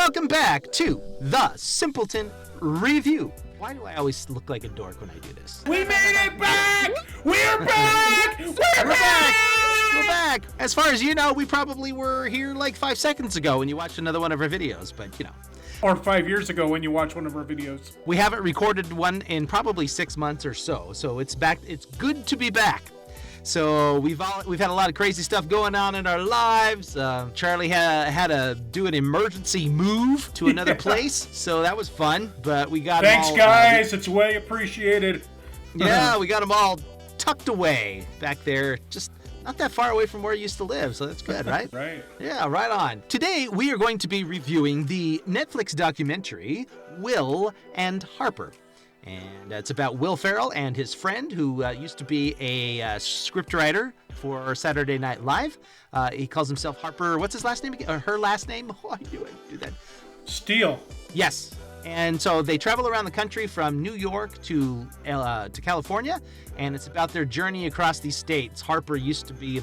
welcome back to The Simpleton Review. Why do I always look like a dork when I do this? We made it back! We're back! We're back! We're back! As far as you know, we probably were here like 5 seconds ago when you watched another one of our videos, but you know. Or 5 years ago when you watched one of our videos. We haven't recorded one in probably 6 months or so it's back. It's good to be back. So we've had a lot of crazy stuff going on in our lives. Charlie had to do an emergency move to another place, so that was fun. But we got Thanks, them all, guys. It's way appreciated. Yeah, we got them all tucked away back there, just not that far away from where you used to live. So that's good, right? Right. Yeah, right on. Today we are going to be reviewing the Netflix documentary Will and Harper. And it's about Will Ferrell and his friend who used to be a scriptwriter for Saturday Night Live. He calls himself Harper. What's his last name again? Or her last name? Why do I do that? Steele. Yes. And so they travel around the country from New York to California, and it's about their journey across these states. Harper used to be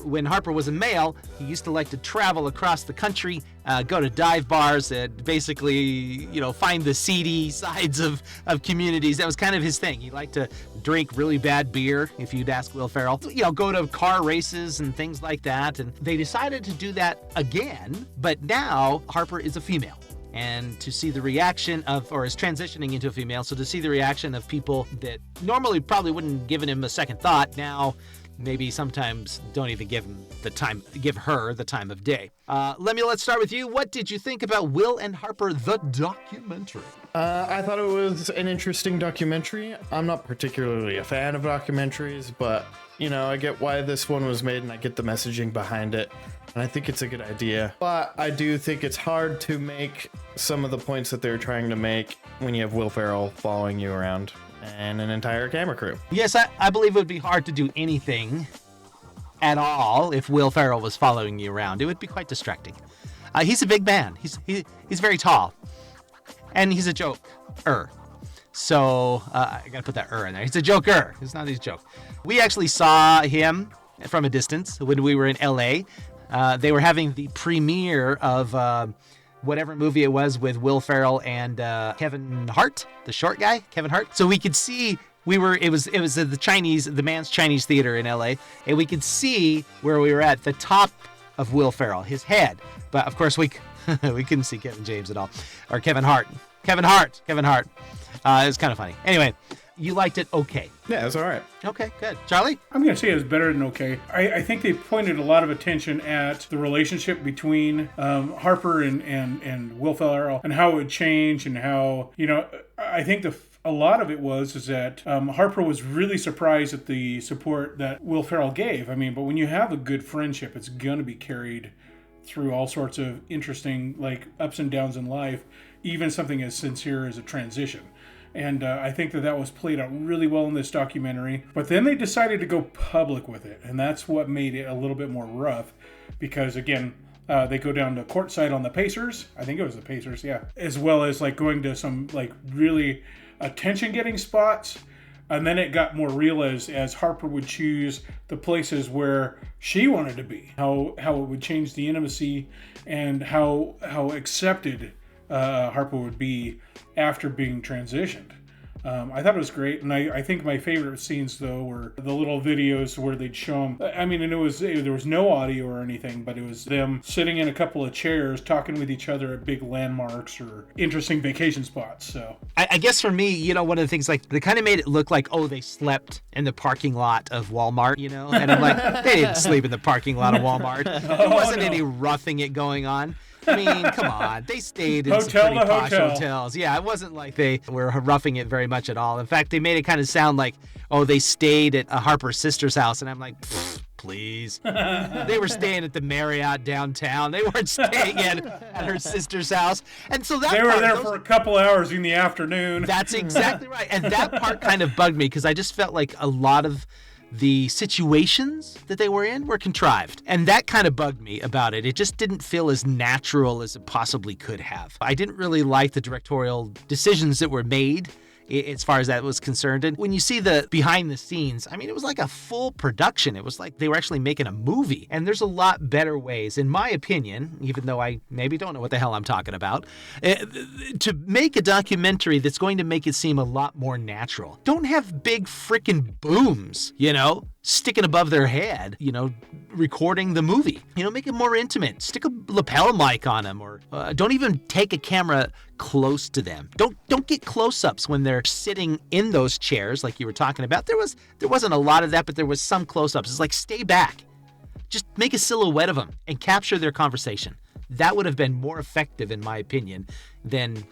when Harper was a male, he used to like to travel across the country, go to dive bars, and basically, find the seedy sides of communities. That was kind of his thing. He liked to drink really bad beer, if you'd ask Will Ferrell. Go to car races and things like that. And they decided to do that again, but now Harper is a female. And to see the reaction is transitioning into a female, so to see the reaction of people that normally probably wouldn't have given him a second thought, now maybe sometimes don't even give her the time of day. Let's start with you. What did you think about Will and Harper, the documentary? I thought it was an interesting documentary. I'm not particularly a fan of documentaries, but, I get why this one was made and I get the messaging behind it. And I think it's a good idea. But I do think it's hard to make some of the points that they're trying to make when you have Will Ferrell following you around and an entire camera crew. Yes, I believe it would be hard to do anything at all if Will Ferrell was following you around. It would be quite distracting. He's a big man. He's very tall. And he's a joker. So I got to put that in there. He's a joker. It's not his joke. We actually saw him from a distance when we were in L.A., they were having the premiere of whatever movie it was with Will Ferrell and Kevin Hart, the short guy, Kevin Hart. So we could see it was the Man's Chinese Theater in LA, and we could see where we were at the top of Will Ferrell, his head. But of course we couldn't see Kevin James at all, or Kevin Hart. Kevin Hart. It was kind of funny. Anyway. You liked it okay? Yeah, it was all right. Okay, good. Charlie? I'm going to say it was better than okay. I think they pointed a lot of attention at the relationship between Harper and Will Ferrell and how it would change and how, I think a lot of it is that Harper was really surprised at the support that Will Ferrell gave. But when you have a good friendship, it's going to be carried through all sorts of interesting, ups and downs in life, even something as sincere as a transition. And I think that was played out really well in this documentary. But then they decided to go public with it. And that's what made it a little bit more rough. Because, again, they go down to courtside on the Pacers. I think it was the Pacers, yeah. As well as, going to some, really attention-getting spots. And then it got more real as Harper would choose the places where she wanted to be. How it would change the intimacy and how accepted Harper would be after being transitioned. I thought it was great, and I think my favorite scenes though were the little videos where they'd show them. There was no audio or anything, but it was them sitting in a couple of chairs talking with each other at big landmarks or interesting vacation spots. So I guess for me, one of the things they kind of made it look like, they slept in the parking lot of Walmart, and I'm like, they didn't sleep in the parking lot of Walmart. There wasn't any roughing it going on. Come on. They stayed in some pretty posh hotels. Yeah, it wasn't like they were roughing it very much at all. In fact, they made it kind of sound like, they stayed at Harper's sister's house. And I'm like, please. They were staying at the Marriott downtown. They weren't staying at her sister's house. And so they were there for a couple hours in the afternoon. That's exactly right. And that part kind of bugged me because I just felt like a lot of the situations that they were in were contrived. And that kind of bugged me about it. It just didn't feel as natural as it possibly could have. I didn't really like the directorial decisions that were made as far as that was concerned. And when you see the behind the scenes, I mean, it was like a full production. It was like they were actually making a movie. And there's a lot better ways, in my opinion, even though I maybe don't know what the hell I'm talking about, to make a documentary that's going to make it seem a lot more natural. Don't have big freaking booms, sticking above their head, recording the movie. Make it more intimate. Stick a lapel mic on them, or don't even take a camera close to them. Don't get close-ups when they're sitting in those chairs like you were talking about. There wasn't a lot of that, but there was some close-ups. It's like, stay back. Just make a silhouette of them and capture their conversation. That would have been more effective, in my opinion, than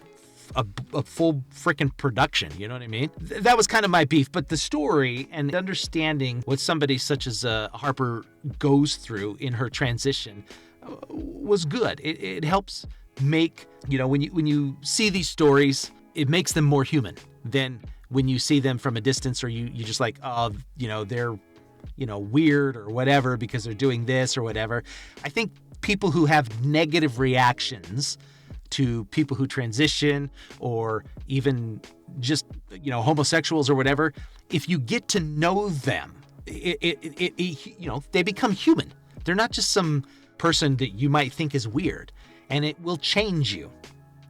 a full freaking production. You know what I mean? That was kind of my beef. But the story and understanding what somebody such as Harper goes through in her transition was good. It helps make, when you see these stories, it makes them more human than when you see them from a distance, or you just like, they're, weird or whatever because they're doing this or whatever. I think people who have negative reactions to people who transition, or even just, homosexuals or whatever, if you get to know them, they become human. They're not just some person that you might think is weird, and it will change you.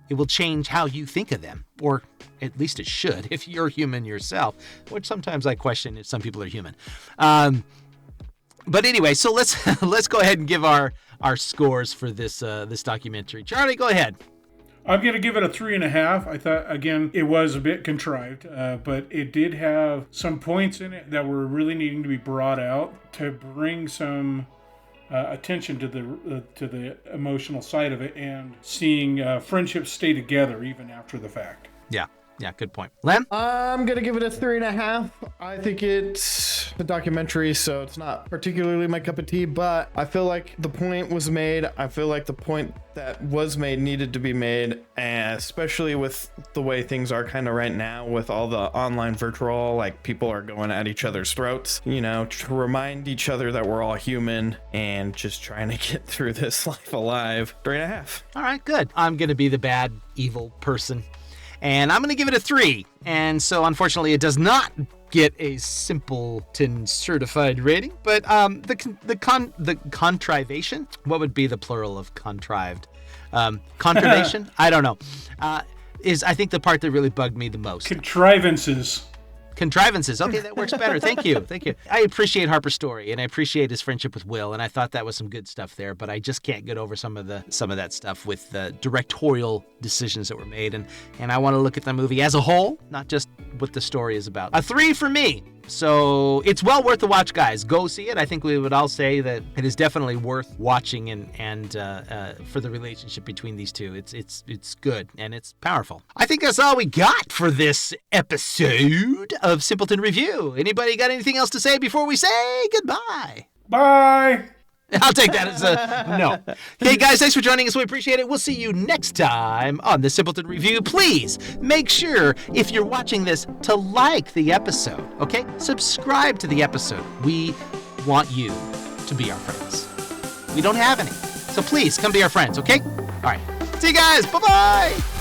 It will change how you think of them, or at least it should if you're human yourself, which sometimes I question if some people are human. But anyway, so let's go ahead and give our scores for this documentary. Charlie, go ahead. I'm going to give it a 3.5. I thought, again, it was a bit contrived, but it did have some points in it that were really needing to be brought out to bring some attention to the emotional side of it, and seeing friendships stay together even after the fact. Yeah, good point. Lem? I'm going to give it a 3.5. I think it's a documentary, so it's not particularly my cup of tea, but I feel like the point was made. I feel like the point that was made needed to be made, and especially with the way things are kind of right now with all the online virtual, like people are going at each other's throats, to remind each other that we're all human and just trying to get through this life alive. 3.5. All right, good. I'm going to be the bad, evil person, and I'm going to give it a 3. And so, unfortunately, it does not get a simpleton certified rating. But the contrivation, what would be the plural of contrived? Contrivation? I don't know. Is, I think, the part that really bugged me the most. Contrivances. Okay, that works better. Thank you. I appreciate Harper's story, and I appreciate his friendship with Will, and I thought that was some good stuff there, but I just can't get over some of that stuff with the directorial decisions that were made, and I want to look at the movie as a whole, not just what the story is about. A 3 for me. So it's well worth the watch, guys. Go see it. I think we would all say that it is definitely worth watching, and for the relationship between these two. It's good, and it's powerful. I think that's all we got for this episode of Simpleton Review. Anybody got anything else to say before we say goodbye? Bye! I'll take that as a no. Hey, guys, thanks for joining us. We appreciate it. We'll see you next time on the Simpleton Review. Please make sure, if you're watching this, to like the episode, okay? Subscribe to the episode. We want you to be our friends. We don't have any. So please come be our friends, okay? All right. See you guys. Bye-bye.